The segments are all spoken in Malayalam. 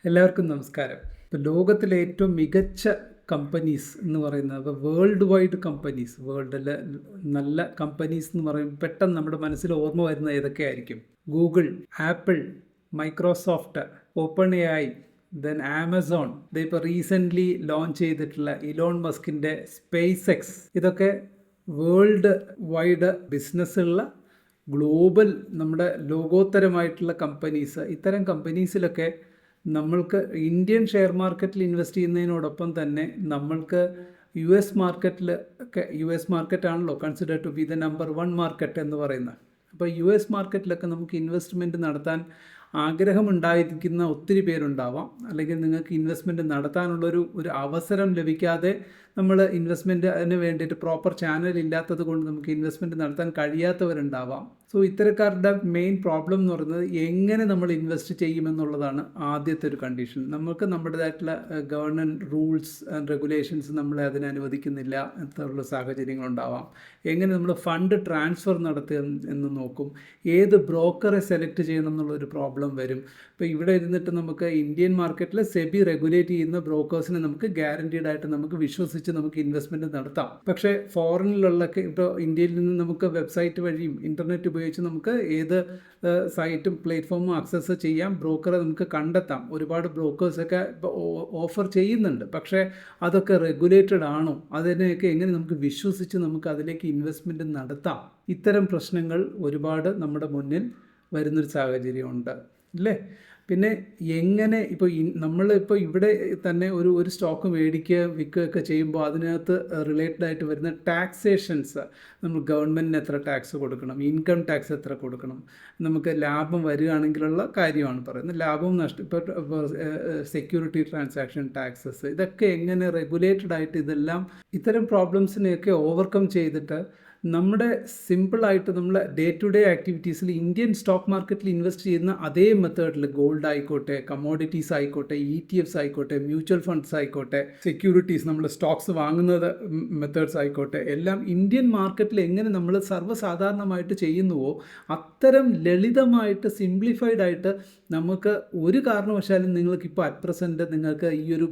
എല്ലാവർക്കും നമസ്കാരം. ഇപ്പോൾ ലോകത്തിലെ ഏറ്റവും മികച്ച കമ്പനീസ് എന്ന് പറയുന്നത്, ഇപ്പോൾ വേൾഡ് വൈഡ് കമ്പനീസ്, വേൾഡിലെ നല്ല കമ്പനീസ് എന്ന് പറയുമ്പോൾ പെട്ടെന്ന് നമ്മുടെ മനസ്സിൽ ഓർമ്മ വരുന്ന ഏതൊക്കെയായിരിക്കും? Google, Apple, Microsoft, open A I, then Amazon, ഇതിപ്പോൾ റീസെൻ്റ്ലി ലോഞ്ച് ചെയ്തിട്ടുള്ള ഇലോൺ മസ്കിൻ്റെ സ്പേസ് എക്സ്. ഇതൊക്കെ വേൾഡ് വൈഡ് ബിസിനസ്സുള്ള ഗ്ലോബൽ നമ്മുടെ ലോകോത്തരമായിട്ടുള്ള കമ്പനീസ്. ഇത്തരം കമ്പനീസിലൊക്കെ നമ്മൾക്ക് ഇന്ത്യൻ ഷെയർ മാർക്കറ്റിൽ ഇൻവെസ്റ്റ് ചെയ്യുന്നതിനോടൊപ്പം തന്നെ നമ്മൾക്ക് യു എസ് മാർക്കറ്റാണല്ലോ consider to be the number 1 market എന്ന് പറയുന്നത്. അപ്പോൾ മാർക്കറ്റിലൊക്കെ നമുക്ക് ഇൻവെസ്റ്റ്മെൻറ്റ് നടത്താൻ ആഗ്രഹമുണ്ടായിരിക്കുന്ന ഒത്തിരി പേരുണ്ടാവാം. അല്ലെങ്കിൽ നിങ്ങൾക്ക് ഇൻവെസ്റ്റ്മെൻറ്റ് നടത്താനുള്ളൊരു അവസരം ലഭിക്കാതെ നമ്മൾ അതിന് വേണ്ടിയിട്ട് പ്രോപ്പർ ചാനൽ ഇല്ലാത്തത് കൊണ്ട് നമുക്ക് ഇൻവെസ്റ്റ്മെൻറ്റ് നടത്താൻ കഴിയാത്തവരുണ്ടാവാം. സോ ഇത്തരക്കാരുടെ മെയിൻ പ്രോബ്ലം എന്ന് പറയുന്നത് എങ്ങനെ നമ്മൾ ഇൻവെസ്റ്റ് ചെയ്യുമെന്നുള്ളതാണ് ആദ്യത്തെ ഒരു കണ്ടീഷൻ. നമുക്ക് നമ്മുടേതായിട്ടുള്ള ഗവൺമെൻറ് റൂൾസ് ആൻഡ് റെഗുലേഷൻസ് നമ്മളെ അതിനെ അനുവദിക്കുന്നില്ല എന്നുള്ള സാഹചര്യങ്ങളുണ്ടാവാം. എങ്ങനെ നമ്മൾ ഫണ്ട് ട്രാൻസ്ഫർ നടത്തുക എന്ന് നോക്കും. ഏത് ബ്രോക്കറെ സെലക്ട് ചെയ്യണം എന്നുള്ളൊരു പ്രോബ്ലം വരും. ഇപ്പോൾ ഇവിടെ ഇരുന്നിട്ട് നമുക്ക് ഇന്ത്യൻ മാർക്കറ്റിൽ സെബി റെഗുലേറ്റ് ചെയ്യുന്ന ബ്രോക്കേഴ്സിനെ നമുക്ക് ഗ്യാരണ്ടീഡ് ആയിട്ട് നമുക്ക് വിശ്വസിച്ച് നമുക്ക് ഇൻവെസ്റ്റ്മെൻറ്റ് നടത്താം. പക്ഷേ ഫോറിനിലുള്ള, ഇപ്പോൾ ഇന്ത്യയിൽ നിന്ന് നമുക്ക് വെബ്സൈറ്റ് വഴിയും ഇൻ്റർനെറ്റ് ഉപയോഗിച്ച് നമുക്ക് ഏത് സൈറ്റും പ്ലാറ്റ്ഫോമും ആക്സസ് ചെയ്യാം. ബ്രോക്കറെ നമുക്ക് കണ്ടെത്താം. ഒരുപാട് ബ്രോക്കേഴ്സൊക്കെ ഓഫർ ചെയ്യുന്നുണ്ട്. പക്ഷേ അതൊക്കെ റെഗുലേറ്റഡ് ആണോ? അതിനെയൊക്കെ എങ്ങനെ നമുക്ക് വിശ്വസിച്ച് നമുക്ക് അതിലേക്ക് ഇൻവെസ്റ്റ്മെൻറ്റ് നടത്താം? ഇത്തരം പ്രശ്നങ്ങൾ ഒരുപാട് നമ്മുടെ മുന്നിൽ വരുന്നൊരു സാഹചര്യമുണ്ട്, അല്ലേ? പിന്നെ എങ്ങനെ ഇപ്പോൾ നമ്മളിപ്പോൾ ഇവിടെ തന്നെ ഒരു സ്റ്റോക്ക് മേടിക്കുക വിൽക്കുകയൊക്കെ ചെയ്യുമ്പോൾ അതിനകത്ത് റിലേറ്റഡ് ആയിട്ട് വരുന്ന ടാക്സേഷൻസ്, നമ്മൾ ഗവൺമെൻറ്റിന് എത്ര ടാക്സ് കൊടുക്കണം, ഇൻകം ടാക്സ് എത്ര കൊടുക്കണം, നമുക്ക് ലാഭം വരികയാണെങ്കിലുള്ള കാര്യമാണ് പറയുന്നത്. ലാഭവും ഇപ്പോൾ സെക്യൂരിറ്റി ട്രാൻസാക്ഷൻ ടാക്സസ്, ഇതൊക്കെ എങ്ങനെ റെഗുലേറ്റഡ് ആയിട്ട് ഇത്തരം പ്രോബ്ലംസിനെയൊക്കെ ഓവർകം ചെയ്തിട്ട് നമ്മുടെ സിമ്പിളായിട്ട് നമ്മൾ ഡേ ടു ഡേ ആക്ടിവിറ്റീസിൽ ഇന്ത്യൻ സ്റ്റോക്ക് മാർക്കറ്റിൽ ഇൻവെസ്റ്റ് ചെയ്യുന്ന അതേ മെത്തേഡിൽ ഗോൾഡ് ആയിക്കോട്ടെ, കമ്മോഡിറ്റീസ് ആയിക്കോട്ടെ, ETFs ആയിക്കോട്ടെ, മ്യൂച്വൽ ഫണ്ട്സ് ആയിക്കോട്ടെ, സെക്യൂരിറ്റീസ്, നമ്മൾ സ്റ്റോക്സ് വാങ്ങുന്നത് മെത്തേഡ്സ് ആയിക്കോട്ടെ, എല്ലാം ഇന്ത്യൻ മാർക്കറ്റിൽ എങ്ങനെ നമ്മൾ സർവ്വസാധാരണമായിട്ട് ചെയ്യുന്നുവോ അത്തരം ലളിതമായിട്ട് സിംപ്ലിഫൈഡ് ആയിട്ട് നമുക്ക് ഒരു കാരണവശാലും നിങ്ങൾക്കിപ്പോൾ അറ്റ് പ്രസൻറ്റ് നിങ്ങൾക്ക് ഈ ഒരു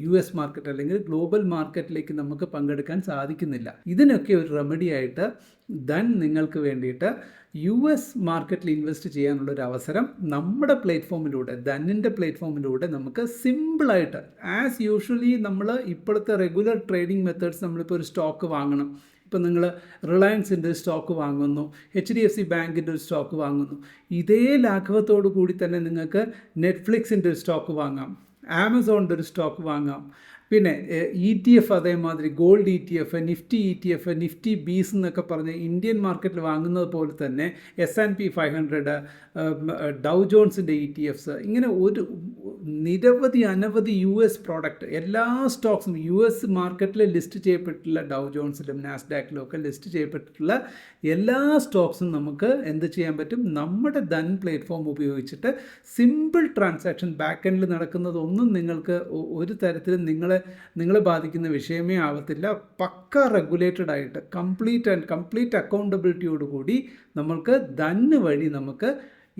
US മാർക്കറ്റ് അല്ലെങ്കിൽ ഗ്ലോബൽ മാർക്കറ്റിലേക്ക് നമുക്ക് പങ്കെടുക്കാൻ സാധിക്കുന്നില്ല. ഇതിനൊക്കെ ഒരു റെമഡി ആയിട്ട് നിങ്ങൾക്ക് വേണ്ടിയിട്ട് US മാർക്കറ്റിൽ ഇൻവെസ്റ്റ് ചെയ്യാനുള്ളൊരു അവസരം നമ്മുടെ പ്ലാറ്റ്ഫോമിലൂടെ, ധന്നിൻ്റെ പ്ലാറ്റ്ഫോമിലൂടെ നമുക്ക് സിമ്പിളായിട്ട്, ആസ് യൂഷ്വലി നമ്മൾ ഇപ്പോഴത്തെ റെഗുലർ ട്രേഡിംഗ് മെത്തേഡ്സ്, നമ്മളിപ്പോൾ ഒരു സ്റ്റോക്ക് വാങ്ങണം. ഇപ്പോൾ നിങ്ങൾ റിലയൻസിൻ്റെ ഒരു സ്റ്റോക്ക് വാങ്ങുന്നു, HDFC ബാങ്കിൻ്റെ ഒരു സ്റ്റോക്ക് വാങ്ങുന്നു. ഇതേ ലാഘവത്തോടു കൂടി തന്നെ നിങ്ങൾക്ക് നെറ്റ്ഫ്ലിക്സിൻ്റെ ഒരു സ്റ്റോക്ക് വാങ്ങാം, ആമസോണിൻ്റെ ഒരു സ്റ്റോക്ക് വാങ്ങാം. പിന്നെ ETF അതേമാതിരി gold ETF, Nifty ETF, Nifty bees എന്നൊക്കെ പറഞ്ഞ് ഇന്ത്യൻ മാർക്കറ്റിൽ വാങ്ങുന്നത് പോലെ തന്നെ S&P 500, ഡൗ ജോൺസിൻ്റെ ETFs, ഇങ്ങനെ അനവധി US പ്രോഡക്റ്റ്, എല്ലാ സ്റ്റോക്സും US മാർക്കറ്റിൽ ലിസ്റ്റ് ചെയ്യപ്പെട്ടിട്ടുള്ള ഡൗ ജോൺസിലും നാസ്ഡാക്കിലും ഒക്കെ ലിസ്റ്റ് ചെയ്യപ്പെട്ടിട്ടുള്ള എല്ലാ സ്റ്റോക്സും നമുക്ക് എന്ത് ചെയ്യാൻ പറ്റും? നമ്മുടെ ധൻ പ്ലാറ്റ്ഫോം ഉപയോഗിച്ചിട്ട് സിമ്പിൾ ട്രാൻസാക്ഷൻ, ബാക്ക് എൻഡിൽ നടക്കുന്നതൊന്നും നിങ്ങൾക്ക് ഒരു തരത്തിലും നിങ്ങളെ ബാധിക്കുന്ന വിഷയമേ ആവത്തില്ല. പക്ക റെഗുലേറ്റഡ് ആയിട്ട് കംപ്ലീറ്റ് അക്കൗണ്ടബിലിറ്റിയോടുകൂടി നമ്മൾക്ക് ധന് വഴി നമുക്ക്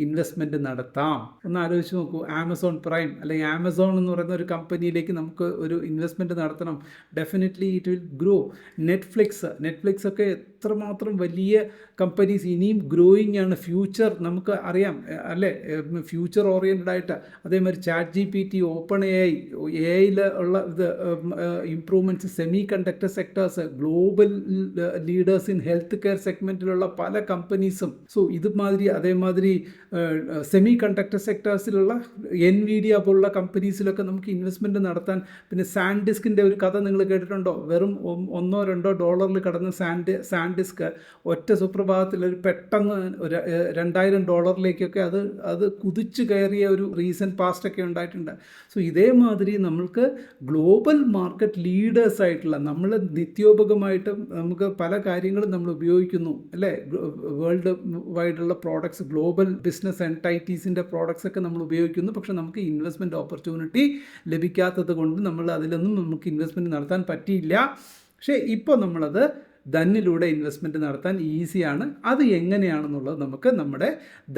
ഇൻവെസ്റ്റ്മെൻറ്റ് നടത്താം. ഒന്ന് ആലോചിച്ച് നോക്കൂ. ആമസോൺ പ്രൈം അല്ലെങ്കിൽ ആമസോൺ എന്ന് പറയുന്ന ഒരു കമ്പനിയിലേക്ക് നമുക്ക് ഒരു ഇൻവെസ്റ്റ്മെൻറ്റ് നടത്തണം. Definitely it will grow. Netflix ഒക്കെ എത്രമാത്രം വലിയ കമ്പനീസ്, ഇനിയും ഗ്രോയിങ് ആണ്. ഫ്യൂച്ചർ നമുക്ക് അറിയാം, അല്ലേ? ഫ്യൂച്ചർ ഓറിയൻറ്റഡ് ആയിട്ട്. അതേമാതിരി ChatGPT, ഓപ്പൺ AI ഉള്ള improvements, semi conductor sectors, global leaders in health care സെഗ്മെൻറ്റിലുള്ള പല കമ്പനീസും. സോ ഇതുമാതിരി അതേമാതിരി സെമി കണ്ടക്ടർ സെക്ടേഴ്സിലുള്ള NVIDIA പോലുള്ള കമ്പനീസിലൊക്കെ നമുക്ക് ഇൻവെസ്റ്റ്മെൻറ്റ് നടത്താൻ. പിന്നെ സാൻഡിസ്കിൻ്റെ ഒരു കഥ നിങ്ങൾ കേട്ടിട്ടുണ്ടോ? വെറും $1-2 കടന്ന സാൻഡിസ്ക് ഒറ്റ സുപ്രഭാതത്തിൽ ഒരു പെട്ടെന്ന് $2000 അത് കുതിച്ചു കയറിയ ഒരു റീസെൻറ്റ് പാസ്റ്റൊക്കെ ഉണ്ടായിട്ടുണ്ട്. സോ ഇതേമാതിരി നമ്മൾക്ക് ഗ്ലോബൽ മാർക്കറ്റ് ലീഡേഴ്സ് ആയിട്ടുള്ള, നമ്മൾ നിത്യോപകമായിട്ട് നമുക്ക് പല കാര്യങ്ങളും നമ്മൾ ഉപയോഗിക്കുന്നു, അല്ലേ? വേൾഡ് വൈഡുള്ള പ്രോഡക്ട്സ്, ഗ്ലോബൽ ബിസിനസ് എൻറ്റൈറ്റീസിൻ്റെ പ്രോഡക്ട്സ് ഒക്കെ നമ്മൾ ഉപയോഗിക്കുന്നു. പക്ഷേ നമുക്ക് ഇൻവെസ്റ്റ്മെൻറ്റ് ഓപ്പർച്യൂണിറ്റി ലഭിക്കാത്തത് കൊണ്ട് അതിലൊന്നും നമുക്ക് ഇൻവെസ്റ്റ്മെൻറ്റ് നടത്താൻ പറ്റിയില്ല. പക്ഷേ ഇപ്പോൾ നമ്മളത് ധനിലൂടെ ഇൻവെസ്റ്റ്മെൻറ്റ് നടത്താൻ ഈസിയാണ്. അത് എങ്ങനെയാണെന്നുള്ളത് നമുക്ക് നമ്മുടെ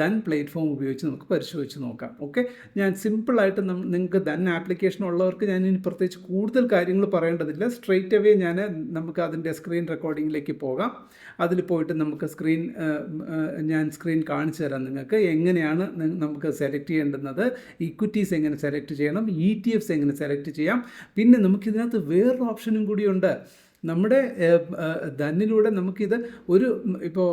ധൻ പ്ലാറ്റ്ഫോം ഉപയോഗിച്ച് നമുക്ക് പരിശോധിച്ച് നോക്കാം. ഓക്കെ, ഞാൻ സിമ്പിളായിട്ട് നിങ്ങൾക്ക് ധൻ ആപ്ലിക്കേഷൻ ഉള്ളവർക്ക് ഞാൻ ഇനി പ്രത്യേകിച്ച് കൂടുതൽ കാര്യങ്ങൾ പറയേണ്ടതില്ല. സ്ട്രെയിറ്റ് അവേ നമുക്ക് അതിൻ്റെ സ്ക്രീൻ റെക്കോർഡിങ്ങിലേക്ക് പോകാം. അതിൽ പോയിട്ട് നമുക്ക് ഞാൻ സ്ക്രീൻ കാണിച്ചു തരാം നിങ്ങൾക്ക് എങ്ങനെയാണ് നമുക്ക് സെലക്ട് ചെയ്യേണ്ടുന്നത്, ഇക്വിറ്റീസ് എങ്ങനെ സെലക്ട് ചെയ്യണം, ETFs എങ്ങനെ സെലക്ട് ചെയ്യാം. പിന്നെ നമുക്കിതിനകത്ത് വേറൊരു ഓപ്ഷനും കൂടിയുണ്ട്. നമ്മുടെ ധനിലൂടെ നമുക്കിത് ഇപ്പോൾ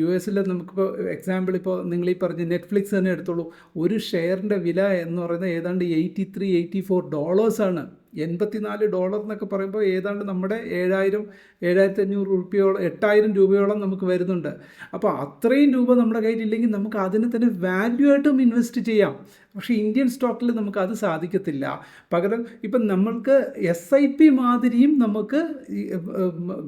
US നമുക്കിപ്പോൾ എക്സാമ്പിൾ ഇപ്പോൾ നിങ്ങൾ ഈ പറഞ്ഞ നെറ്റ്ഫ്ലിക്സ് തന്നെ എടുത്തോളൂ. ഒരു ഷെയറിൻ്റെ വില എന്ന് പറയുന്നത് ഏതാണ്ട് $83-84 $84 എന്നൊക്കെ പറയുമ്പോൾ ഏതാണ്ട് നമ്മുടെ 7,500 രൂപയോളം 8,000 രൂപയോളം നമുക്ക് വരുന്നുണ്ട്. അപ്പോൾ അത്രയും രൂപ നമ്മുടെ കയ്യിലില്ലെങ്കിൽ നമുക്ക് അതിനെ തന്നെ വാല്യൂ ആയിട്ടും ഇൻവെസ്റ്റ് ചെയ്യാം. പക്ഷേ ഇന്ത്യൻ സ്റ്റോക്കിൽ നമുക്ക് അത് സാധിക്കത്തില്ല. പകരം ഇപ്പം നമ്മൾക്ക് SIP മാതിരിയും നമുക്ക്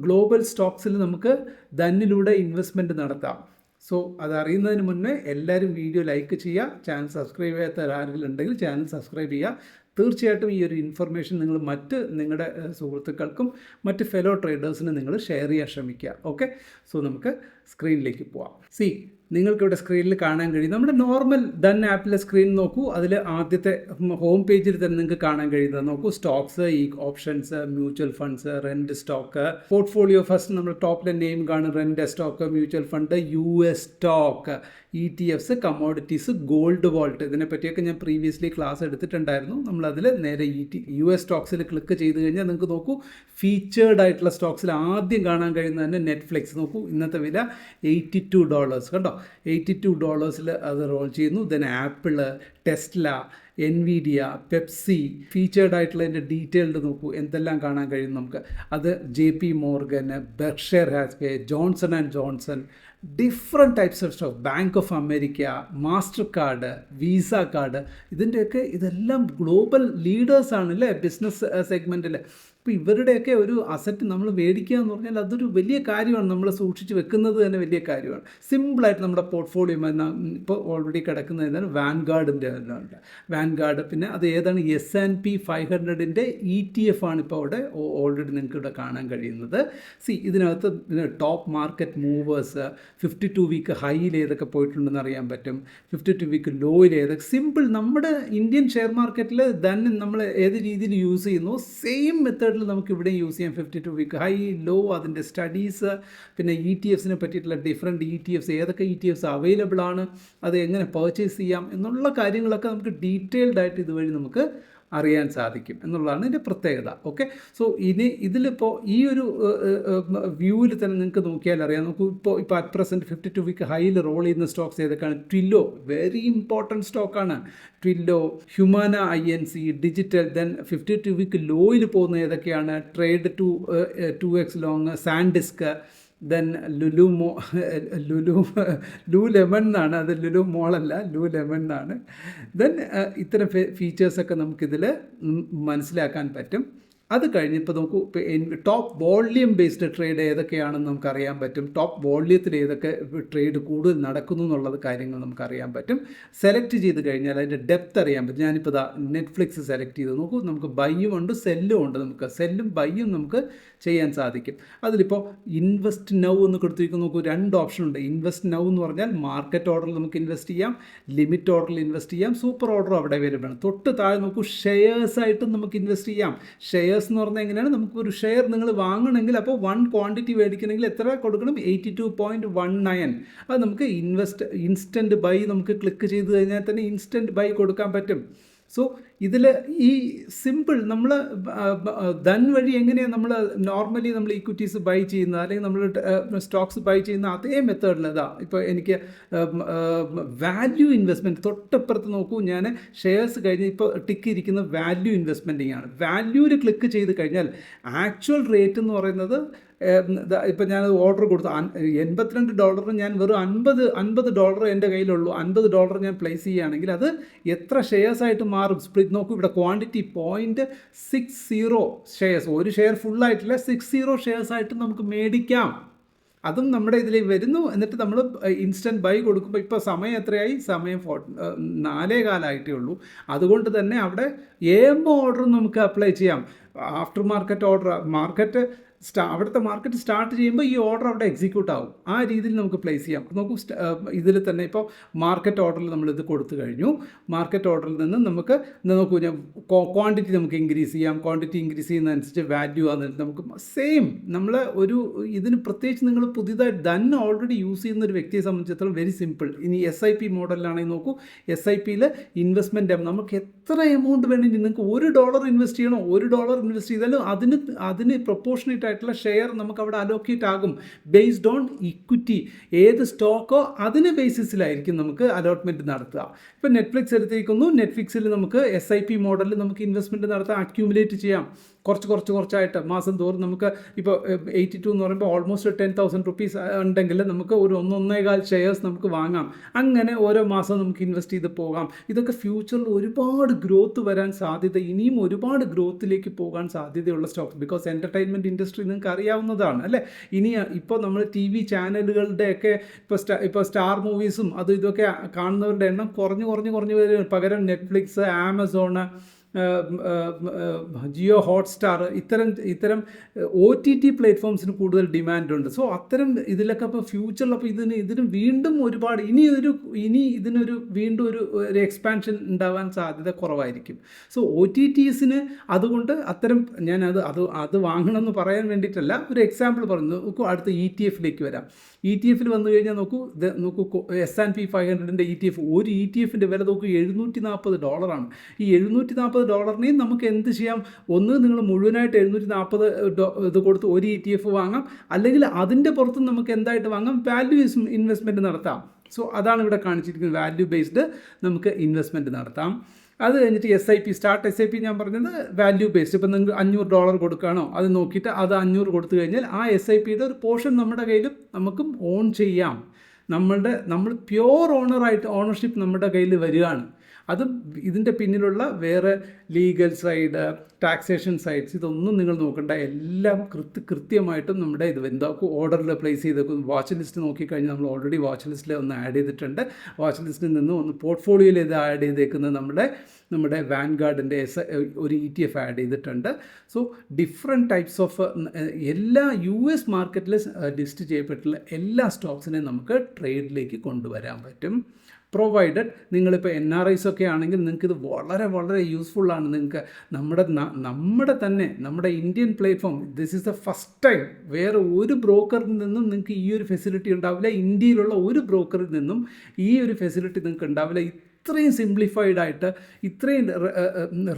ഗ്ലോബൽ സ്റ്റോക്സിൽ നമുക്ക് ധനിലൂടെ ഇൻവെസ്റ്റ്മെൻറ്റ് നടത്താം. സോ അതറിയുന്നതിന് മുന്നേ എല്ലാവരും വീഡിയോ ലൈക്ക് ചെയ്യുക. ചാനൽ സബ്സ്ക്രൈബ് ചെയ്യാത്ത ആരെങ്കിലും ഉണ്ടെങ്കിൽ ചാനൽ സബ്സ്ക്രൈബ് ചെയ്യുക. തീർച്ചയായിട്ടും ഈ ഒരു ഇൻഫർമേഷൻ നിങ്ങൾ നിങ്ങളുടെ സുഹൃത്തുക്കൾക്കും മറ്റ് ഫെലോ ട്രേഡേഴ്സിന് നിങ്ങൾ ഷെയർ ചെയ്യാൻ ശ്രമിക്കുക. ഓക്കെ, സോ നമുക്ക് സ്ക്രീനിലേക്ക് പോവാം. നിങ്ങൾക്കിവിടെ സ്ക്രീനിൽ കാണാൻ കഴിയും നമ്മുടെ നോർമൽ ധൻ ആപ്പിലെ സ്ക്രീൻ നോക്കൂ. അതിൽ ആദ്യത്തെ ഹോം പേജിൽ തന്നെ നിങ്ങൾക്ക് കാണാൻ കഴിയുന്നത് നോക്കൂ. Stocks, options, mutual funds, rent stock, portfolio. First നമ്മൾ ടോപ്പിലെ നെയിം കാണും, rent stock, mutual fund, US stock, ETFs, commodities, gold vault. ഇതിനെപ്പറ്റിയൊക്കെ ഞാൻ പ്രീവിയസ്ലി ക്ലാസ് എടുത്തിട്ടുണ്ടായിരുന്നു. നമ്മളതിൽ നേരെ US സ്റ്റോക്സിൽ ക്ലിക്ക് ചെയ്ത് കഴിഞ്ഞാൽ നിങ്ങൾക്ക് നോക്കൂ, ഫീച്ചേർഡ് ആയിട്ടുള്ള സ്റ്റോക്സിൽ ആദ്യം കാണാൻ കഴിയുന്നത് തന്നെ നെറ്റ്ഫ്ലിക്സ്. നോക്കൂ, ഇന്നത്തെ വില $82 കേട്ടോ. $82 അത് റോൾ ചെയ്യുന്നു. Then Apple, Tesla, Nvidia, Pepsi, featured ആയിട്ടുള്ളതിൻ്റെ ഡീറ്റെയിൽഡ് നോക്കൂ എന്തെല്ലാം കാണാൻ കഴിയും നമുക്ക്. അത് JP Morgan, Berkshire Hathaway, Johnson and Johnson, different types of stock, bank of America, Mastercard, Visa card. ഇതെല്ലാം ഗ്ലോബൽ ലീഡേഴ്സാണ് അല്ലേ ബിസിനസ് സെഗ്മെൻറ്റിൽ. അപ്പോൾ ഇവരുടെയൊക്കെ ഒരു അസറ്റ് നമ്മൾ മേടിക്കുക എന്ന് പറഞ്ഞാൽ അതൊരു വലിയ കാര്യമാണ്. നമ്മൾ സൂക്ഷിച്ച് വെക്കുന്നത് തന്നെ വലിയ കാര്യമാണ്. സിമ്പിളായിട്ട് നമ്മുടെ പോർട്ട്ഫോളിയോ ഇപ്പോൾ ഓൾറെഡി കിടക്കുന്നത് ഏതാണ്, വാൻഗാർഡിൻ്റെ ഉണ്ട്. വാൻഗാർഡ്, പിന്നെ അത് ഏതാണ്, S&P 500-ൻ്റെ ETF ആണ് ഇപ്പോൾ അവിടെ ഓൾറെഡി നിങ്ങൾക്ക് ഇവിടെ കാണാൻ കഴിയുന്നത്. ഇതിനകത്ത് ടോപ്പ് മാർക്കറ്റ് മൂവേഴ്സ്, 52 വീക്ക് ഹൈയിൽ ഏതൊക്കെ പോയിട്ടുണ്ടെന്ന് അറിയാൻ പറ്റും, 52 വീക്ക് ലോയിൽ ഏതൊക്കെ. സിമ്പിൾ, നമ്മുടെ ഇന്ത്യൻ ഷെയർ മാർക്കറ്റിൽ തന്നെ നമ്മൾ ഏത് രീതിയിൽ യൂസ് ചെയ്യുന്നു സെയിം മെത്തേഡ് നമുക്ക് ഇവിടെ യൂസ് ചെയ്യാം. 52 വീക്ക് ഹൈ, ലോ, അതിൻ്റെ സ്റ്റഡീസ്, പിന്നെ ETFs പറ്റിയിട്ടുള്ള ഡിഫറെൻറ്റ് ETFs, ഏതൊക്കെ ETFs അവൈലബിൾ ആണ്, അത് എങ്ങനെ പർച്ചേസ് ചെയ്യാം എന്നുള്ള കാര്യങ്ങളൊക്കെ നമുക്ക് ഡീറ്റെയിൽഡ് ആയിട്ട് ഇതുവഴി നമുക്ക് അറിയാൻ സാധിക്കും എന്നുള്ളതാണ് ഇതിൻ്റെ പ്രത്യേകത. ഓക്കെ, സോ ഇതിലിപ്പോൾ ഈ ഒരു വ്യൂവിൽ തന്നെ നിങ്ങൾക്ക് നോക്കിയാൽ അറിയാം. നമുക്ക് ഇപ്പോൾ അറ്റ് പ്രസൻറ്റ് 52 വീക്ക് ഹൈയിൽ റോൾ ചെയ്യുന്ന സ്റ്റോക്സ് ഏതൊക്കെയാണ്. ട്വില്ലോ, വെരി ഇമ്പോർട്ടൻറ്റ് സ്റ്റോക്കാണ്. Twilio, Humana INC, digital. Then 52 week ലോയിൽ പോകുന്ന ഏതൊക്കെയാണ്, trade 2x long, SanDisk, then lu lemon എന്നാണ്, അത് ലുലു മോളല്ല, ലൂ ലെമൺ എന്നാണ്. ദെൻ ഇത്തരം ഫീച്ചേഴ്സൊക്കെ നമുക്കിതിൽ മനസ്സിലാക്കാൻ പറ്റും. അത് കഴിഞ്ഞപ്പോൾ നോക്കൂ, ഇപ്പോൾ ടോപ്പ് വോള്യൂം ബേസ്ഡ് ട്രേഡ് ഏതൊക്കെയാണെന്ന് നമുക്കറിയാൻ പറ്റും. ടോപ്പ് വോള്യത്തിൽ ഏതൊക്കെ ട്രേഡ് കൂടുതൽ നടക്കുന്നു എന്നുള്ളത് കാര്യങ്ങൾ നമുക്കറിയാൻ പറ്റും. സെലക്ട് ചെയ്ത് കഴിഞ്ഞാൽ അതിൻ്റെ ഡെപ്ത് അറിയാൻ പറ്റും. ഞാനിപ്പോൾ നെറ്റ്ഫ്ലിക്സ് സെലക്ട് ചെയ്ത് നോക്കൂ, നമുക്ക് ബൈയും ഉണ്ട് സെല്ലും ഉണ്ട്. നമുക്ക് സെല്ലും ബൈയും നമുക്ക് ചെയ്യാൻ സാധിക്കും. അതിലിപ്പോൾ ഇൻവെസ്റ്റ് നൗ എന്ന് കൊടുത്തിരിക്കുന്നു. നോക്കൂ, 2 ഓപ്ഷൻ ഉണ്ട്. ഇൻവെസ്റ്റ് നൗ എന്ന് പറഞ്ഞാൽ മാർക്കറ്റ് ഓർഡറിൽ നമുക്ക് ഇൻവെസ്റ്റ് ചെയ്യാം, ലിമിറ്റ് ഓർഡറിൽ ഇൻവെസ്റ്റ് ചെയ്യാം, സൂപ്പർ ഓർഡർ അവിടെ അവൈലബിൾ ആണ്. തൊട്ട് താഴെ നോക്കൂ, ഷെയർസായിട്ടും നമുക്ക് ഇൻവെസ്റ്റ് ചെയ്യാം. ഷെയർസ് എന്ന് പറഞ്ഞാൽ എങ്ങനെയാണ്, നമുക്കൊരു ഷെയർ നിങ്ങൾ വാങ്ങണമെങ്കിൽ അപ്പോൾ 1 ക്വാണ്ടിറ്റി മേടിക്കണമെങ്കിൽ എത്ര കൊടുക്കണം, 82.19. അത് നമുക്ക് ഇൻസ്റ്റൻറ്റ് ബൈ നമുക്ക് ക്ലിക്ക് ചെയ്ത് കഴിഞ്ഞാൽ തന്നെ ഇൻസ്റ്റൻറ്റ് ബൈ കൊടുക്കാൻ പറ്റും. സോ ഇതിൽ ഈ സിമ്പിൾ നമ്മൾ ധൻ വഴി എങ്ങനെയാണ് നമ്മൾ നോർമലി നമ്മൾ ഇക്വിറ്റീസ് ബൈ ചെയ്യുന്നത് അല്ലെങ്കിൽ നമ്മൾ സ്റ്റോക്സ് ബൈ ചെയ്യുന്ന അതേ മെത്തേഡിൽ ഇപ്പോൾ എനിക്ക് വാല്യൂ ഇൻവെസ്റ്റ്മെൻറ്റ് തൊട്ടപ്പുറത്ത് നോക്കൂ, ഞാൻ ഷെയർസ് കഴിഞ്ഞ് ഇപ്പോൾ ടിക്ക് ഇരിക്കുന്ന വാല്യൂ ഇൻവെസ്റ്റ്മെൻറ്റിംഗ് ആണ്. വാല്യൂവിൽ ക്ലിക്ക് ചെയ്ത് കഴിഞ്ഞാൽ ആക്ച്വൽ റേറ്റ് എന്ന് പറയുന്നത് ഇപ്പം ഞാൻ ഓർഡർ കൊടുത്തു $82 ഞാൻ വെറും $50 എൻ്റെ കയ്യിലുള്ളൂ. $50 ഞാൻ പ്ലേസ് ചെയ്യുകയാണെങ്കിൽ അത് എത്ര ഷെയർസായിട്ട് മാറും. സ്പ്ലിറ്റ് നോക്കൂ, ഇവിടെ ക്വാണ്ടിറ്റി 0.60 ഷെയർസ്, ഒരു ഷെയർ ഫുള്ളായിട്ടില്ല, 60 ഷെയർസായിട്ട് നമുക്ക് മേടിക്കാം. അതും നമ്മുടെ ഇതിൽ വരുന്നു. എന്നിട്ട് നമ്മൾ ഇൻസ്റ്റൻറ്റ് ബൈ കൊടുക്കുമ്പോൾ ഇപ്പോൾ സമയം എത്രയായി, സമയം 4:15 ഉള്ളൂ. അതുകൊണ്ട് തന്നെ അവിടെ AM ഓർഡർ നമുക്ക് അപ്ലൈ ചെയ്യാം. ആഫ്റ്റർ മാർക്കറ്റ് ഓർഡർ, മാർക്കറ്റ് അവിടുത്തെ മാർക്കറ്റ് സ്റ്റാർട്ട് ചെയ്യുമ്പോൾ ഈ ഓർഡർ അവിടെ എക്സിക്യൂട്ട് ആവും. ആ രീതിയിൽ നമുക്ക് പ്ലേസ് ചെയ്യാം. നോക്കൂ, ഇതിൽ തന്നെ ഇപ്പോൾ മാർക്കറ്റ് ഓർഡറിൽ നമ്മളിത് കൊടുത്തു കഴിഞ്ഞു. മാർക്കറ്റ് ഓർഡറിൽ നിന്ന് നമുക്ക് നോക്കൂ, ക്വാണ്ടിറ്റി നമുക്ക് ഇൻക്രീസ് ചെയ്യാം. ക്വാണ്ടിറ്റി ഇൻക്രീസ് ചെയ്യുന്നതനുസരിച്ച് വാല്യൂ ആകുന്നതിന് നമുക്ക് സെയിം നമ്മൾ ഇതിന് പ്രത്യേകിച്ച് നിങ്ങൾ പുതിയതായി തന്നെ ഓൾറെഡി യൂസ് ചെയ്യുന്ന ഒരു വ്യക്തിയെ സംബന്ധിച്ചിടത്തോളം വെരി സിമ്പിൾ. ഇനി SIP മോഡലിലാണെങ്കിൽ നോക്കൂ, SIPയിൽ ഇൻവെസ്റ്റ്മെൻറ്റ് നമുക്ക് എത്ര എമൗണ്ട് വേണമെങ്കിൽ നിങ്ങൾക്ക് $1 ഇൻവെസ്റ്റ് ചെയ്യണോ, $1 ഇൻവെസ്റ്റ് ചെയ്താലും അതിന് പ്രൊപ്പോർഷനേറ്റ് ആയിട്ടുള്ള ഷെയർ നമുക്ക് അവിടെ അലോക്കേറ്റ് ആകും ബേസ്ഡ് ഓൺ ഇക്വിറ്റി. ഏത് സ്റ്റോക്കോ അതിന് ബേസിസിലായിരിക്കും നമുക്ക് അലോട്ട്മെൻറ്റ് നടത്തുക. ഇപ്പോൾ നെറ്റ്ഫ്ലിക്സ് എടുത്തിരിക്കുന്നു. നെറ്റ്ഫ്ലിക്സിൽ നമുക്ക് SIP മോഡലിൽ നമുക്ക് ഇൻവെസ്റ്റ്മെൻറ്റ് നടത്താൻ അക്യൂമുലേറ്റ് ചെയ്യാം. കുറച്ചായിട്ട് മാസം തോറും നമുക്ക് ഇപ്പോൾ 82 എന്ന് പറയുമ്പോൾ ഓൾമോസ്റ്റ് 10,000 റുപ്പീസ് ഉണ്ടെങ്കിൽ നമുക്ക് ഒരു 1.25 ഷെയർസ് നമുക്ക് വാങ്ങാം. അങ്ങനെ ഓരോ മാസം നമുക്ക് ഇൻവെസ്റ്റ് ചെയ്ത് പോകാം. ഇതൊക്കെ ഫ്യൂച്ചറിൽ ഒരുപാട് ഗ്രോത്ത് വരാൻ സാധ്യത, ഇനിയും ഒരുപാട് ഗ്രോത്തിലേക്ക് പോകാൻ സാധ്യതയുള്ള സ്റ്റോക്സ്. ബിക്കോസ് എൻ്റർടൈൻമെൻറ്റ് ഇൻഡസ്ട്രി നിങ്ങൾക്ക് അറിയാവുന്നതാണ് അല്ലേ. ഇനി ഇപ്പോൾ നമ്മൾ TV ചാനലുകളുടെയൊക്കെ ഇപ്പോൾ സ്റ്റാർ മൂവീസും അതും ഇതൊക്കെ കാണുന്നവരുടെ എണ്ണം കുറഞ്ഞു വരും. പകരം നെറ്റ്ഫ്ലിക്സ്, ആമസോണ്, ജിയോ ഹോട്ട്സ്റ്റാർ ഇത്തരം OTT പ്ലാറ്റ്ഫോംസിന് കൂടുതൽ ഡിമാൻഡുണ്ട്. സോ അത്തരം ഇതിലൊക്കെ ഇപ്പോൾ ഫ്യൂച്ചറിൽ അപ്പോൾ ഇതിന് വീണ്ടും ഒരുപാട് ഇതിനൊരു വീണ്ടും ഒരു എക്സ്പാൻഷൻ ഉണ്ടാവാൻ സാധ്യത കുറവായിരിക്കും. സോ OTTസിന് അതുകൊണ്ട് ഞാൻ അത് വാങ്ങണമെന്ന് പറയാൻ വേണ്ടിയിട്ടല്ല, ഒരു എക്സാമ്പിൾ പറഞ്ഞു. നോക്കൂ, അടുത്ത ETF വരാം. ETF വന്നു കഴിഞ്ഞാൽ നോക്കൂ S&P 500ൻ്റെ ETF, ഒരു ETFിൻ്റെ വില നോക്കൂ $740. ഈ $740 നമുക്ക് എന്ത് ചെയ്യാം? ഒന്ന്, നിങ്ങൾ മുഴുവനായിട്ട് 740 ഇത് കൊടുത്ത് ഒരു ETF വാങ്ങാം. അല്ലെങ്കിൽ അതിൻ്റെ പുറത്ത് നമുക്ക് എന്തായിട്ട് വാങ്ങാം? വാല്യൂ ഇൻവെസ്റ്റ്മെൻറ്റ് നടത്താം. സോ അതാണ് ഇവിടെ കാണിച്ചിരിക്കുന്നത്. വാല്യൂ ബേസ്ഡ് നമുക്ക് ഇൻവെസ്റ്റ്മെൻറ്റ് നടത്താം. അത് കഴിഞ്ഞിട്ട് സ്റ്റാർട്ട് SIP ഞാൻ പറഞ്ഞത് വാല്യൂ ബേസ്ഡ്. ഇപ്പോൾ നിങ്ങൾ $500 കൊടുക്കുകയാണോ അത് നോക്കിയിട്ട് അത് 500 കൊടുത്തു കഴിഞ്ഞാൽ ആ SIPയുടെ ഒരു പോർഷൻ നമ്മുടെ കയ്യിൽ നമുക്കും ഓൺ ചെയ്യാം. നമ്മൾ പ്യോർ ഓണർഷിപ്പ് നമ്മുടെ കയ്യിൽ വരികയാണ്. അതും ഇതിൻ്റെ പിന്നിലുള്ള വേറെ ലീഗൽ സൈഡ്, ടാക്സേഷൻ സൈഡ്സ് ഇതൊന്നും നിങ്ങൾ നോക്കണ്ട. എല്ലാം കൃത്യമായിട്ടും നമ്മുടെ എന്താക്കും ഓർഡറിൽ പ്ലേസ് ചെയ്തേക്കും. വാച്ച് ലിസ്റ്റ് നോക്കിക്കഴിഞ്ഞാൽ നമ്മൾ ഓൾറെഡി വാച്ച് ലിസ്റ്റിൽ ഒന്ന് ആഡ് ചെയ്തിട്ടുണ്ട്. വാച്ച് ലിസ്റ്റിൽ നിന്ന് ഒന്ന് പോർട്ട്ഫോളിയോയിൽ ഇത് ആഡ് ചെയ്തേക്കുന്നത് നമ്മുടെ വാൻഗാർഡിൻ്റെ ഒരു ETF ആഡ് ചെയ്തിട്ടുണ്ട്. സോ ഡിഫറെൻറ്റ് ടൈപ്സ് ഓഫ് എല്ലാ US മാർക്കറ്റിൽ ലിസ്റ്റ് ചെയ്യപ്പെട്ടുള്ള എല്ലാ സ്റ്റോക്സിനെയും നമുക്ക് ട്രേഡിലേക്ക് കൊണ്ടുവരാൻ പറ്റും. പ്രൊവൈഡഡ് നിങ്ങളിപ്പോൾ NRIs ഒക്കെ ആണെങ്കിൽ നിങ്ങൾക്കിത് വളരെ യൂസ്ഫുള്ളാണ്. നിങ്ങൾക്ക് നമ്മുടെ Indian platform, this is the first time വേറെ ഒരു ബ്രോക്കറിൽ നിന്നും നിങ്ങൾക്ക് ഈ ഒരു ഫെസിലിറ്റി ഉണ്ടാവില്ല. ഇന്ത്യയിലുള്ള ഒരു ബ്രോക്കറിൽ നിന്നും ഈ ഒരു ഫെസിലിറ്റി നിങ്ങൾക്ക് ഉണ്ടാവില്ല. ഇത്രയും സിംപ്ലിഫൈഡ് ആയിട്ട്, ഇത്രയും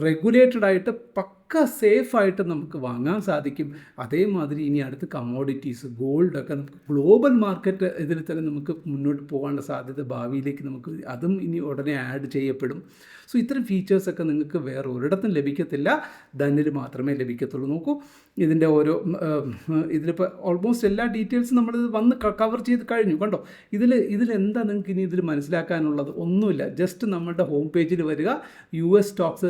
റെഗുലേറ്റഡ് ആയിട്ട്, പക്ക സേഫായിട്ട് നമുക്ക് വാങ്ങാൻ സാധിക്കും. അതേമാതിരി ഇനി അടുത്ത് കമ്മോഡിറ്റീസ്, ഗോൾഡൊക്കെ നമുക്ക് ഗ്ലോബൽ മാർക്കറ്റ് ഇതിൽ തന്നെ നമുക്ക് മുന്നോട്ട് പോകാനുള്ള സാധ്യത ഭാവിയിലേക്ക് അതും ഇനി ഉടനെ ആഡ് ചെയ്യപ്പെടും. സോ ഇത്തരം ഫീച്ചേഴ്സൊക്കെ നിങ്ങൾക്ക് വേറെ ഒരിടത്തും ലഭിക്കത്തില്ല, ധനിൽ മാത്രമേ ലഭിക്കത്തുള്ളൂ. നോക്കൂ, ഇതിലിപ്പോൾ ഓൾമോസ്റ്റ് എല്ലാ ഡീറ്റെയിൽസും നമ്മളിത് വന്ന് കവർ ചെയ്ത് കഴിഞ്ഞു. കണ്ടോ, ഇതിലെന്താ നിങ്ങൾക്ക് ഇനി ഇതിൽ മനസ്സിലാക്കാനുള്ളത്? ഒന്നുമില്ല. ജസ്റ്റ് നമ്മുടെ ഹോം പേജിൽ വരിക, US സ്റ്റോക്സ്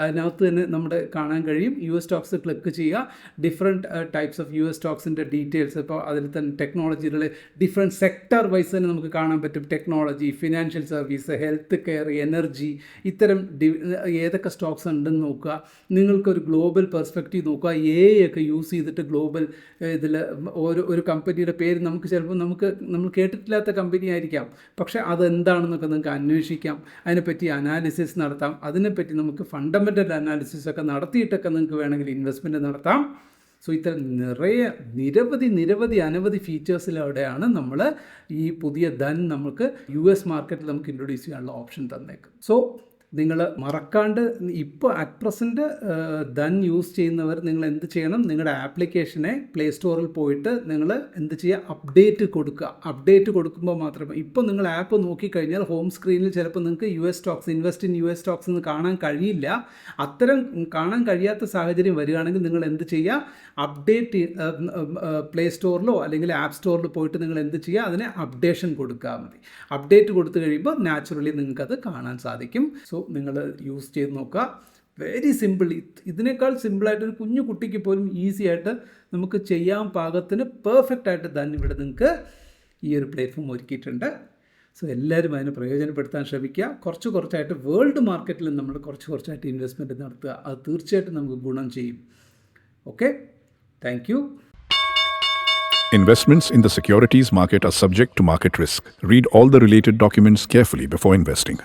അതിനകത്ത് തന്നെ നമ്മുടെ കാണാൻ കഴിയും. US സ്റ്റോക്സ് ക്ലിക്ക് ചെയ്യുക. ഡിഫറെൻറ്റ് ടൈപ്സ് ഓഫ് US സ്റ്റോക്സിൻ്റെ ഡീറ്റെയിൽസ്, ഇപ്പോൾ അതിൽ തന്നെ ടെക്നോളജിയിലെ ഡിഫറെൻറ്റ് സെക്ടർ വൈസ് തന്നെ നമുക്ക് കാണാൻ പറ്റും. Technology, financial service, health care, energy, ഇത്തരം ഏതൊക്കെ സ്റ്റോക്സ് ഉണ്ടെന്ന് നോക്കുക. നിങ്ങൾക്കൊരു ഗ്ലോബൽ പെർസ്പെക്റ്റീവ് നോക്കുക. ഒക്കെ യൂസ് ചെയ്തിട്ട് ഗ്ലോബൽ ഇതിൽ ഒരു കമ്പനിയുടെ പേര് നമുക്ക് ചിലപ്പോൾ നമ്മൾ കേട്ടിട്ടില്ലാത്ത കമ്പനി ആയിരിക്കാം, പക്ഷേ അതെന്താണെന്നൊക്കെ നിങ്ങൾക്ക് അന്വേഷിക്കാം. അതിനെപ്പറ്റി അനാലിസിസ് നടത്താം. അതിനെപ്പറ്റി നമുക്ക് ഫണ്ടമെൻ്റൽ അനാലിസിസ് ഒക്കെ നടത്തിയിട്ടൊക്കെ നിങ്ങൾക്ക് വേണമെങ്കിൽ ഇൻവെസ്റ്റ്മെൻറ്റ് നടത്താം. സോ ഇത്തരം അനവധി ഫീച്ചേഴ്സിലൂടെയാണ് നമ്മൾ ഈ പുതിയ ധൻ നമുക്ക് US മാർക്കറ്റിൽ നമുക്ക് ഇൻട്രൊഡ്യൂസ് ചെയ്യാനുള്ള ഓപ്ഷൻ തന്നേക്കും. സോ നിങ്ങൾ മറക്കാണ്ട് ഇപ്പോൾ അറ്റ് പ്രസൻറ്റ് ധൻ യൂസ് ചെയ്യുന്നവർ നിങ്ങൾ എന്ത് ചെയ്യണം? നിങ്ങളുടെ ആപ്ലിക്കേഷനെ പ്ലേ സ്റ്റോറിൽ പോയിട്ട് നിങ്ങൾ എന്ത് ചെയ്യുക? അപ്ഡേറ്റ് കൊടുക്കുക. അപ്ഡേറ്റ് കൊടുക്കുമ്പോൾ മാത്രമേ, ഇപ്പോൾ നിങ്ങൾ ആപ്പ് നോക്കിക്കഴിഞ്ഞാൽ ഹോം സ്ക്രീനിൽ ചിലപ്പോൾ നിങ്ങൾക്ക് US stocks, invest in US stocks എന്ന് കാണാൻ കഴിയില്ല. അത്തരം കാണാൻ കഴിയാത്ത സാഹചര്യം വരികയാണെങ്കിൽ നിങ്ങൾ എന്ത് ചെയ്യുക? അപ്ഡേറ്റ് പ്ലേ സ്റ്റോറിലോ അല്ലെങ്കിൽ ആപ്പ് സ്റ്റോറിൽ പോയിട്ട് നിങ്ങൾ എന്ത് ചെയ്യുക? അതിനെ അപ്ഡേഷൻ കൊടുക്കുക മതി. അപ്ഡേറ്റ് കൊടുത്തു കഴിയുമ്പോൾ നാച്ചുറലി നിങ്ങൾക്കത് കാണാൻ സാധിക്കും. സോ നിങ്ങൾ യൂസ് ചെയ്ത് നോക്കുക. Very simple. ഇതിനേക്കാൾ സിമ്പിളായിട്ടൊരു കുഞ്ഞു കുട്ടിക്ക് പോലും ഈസി ആയിട്ട് നമുക്ക് ചെയ്യാൻ പാകത്തിന് പെർഫെക്റ്റ് ആയിട്ട് തന്നെ ഇവിടെ നിങ്ങൾക്ക് ഈ ഒരു പ്ലാറ്റ്ഫോം ഒരുക്കിയിട്ടുണ്ട്. സോ എല്ലാവരും അതിനെ പ്രയോജനപ്പെടുത്താൻ ശ്രമിക്കുക. കുറച്ചായിട്ട് വേൾഡ് മാർക്കറ്റിൽ നമ്മൾ കുറച്ചായിട്ട് ഇൻവെസ്റ്റ്മെൻറ്റ് നടത്തുക. അത് തീർച്ചയായിട്ടും നമുക്ക് ഗുണം ചെയ്യും. Okay, thank you. Investments in the securities market are subject to market risk. Read all the related documents carefully before investing.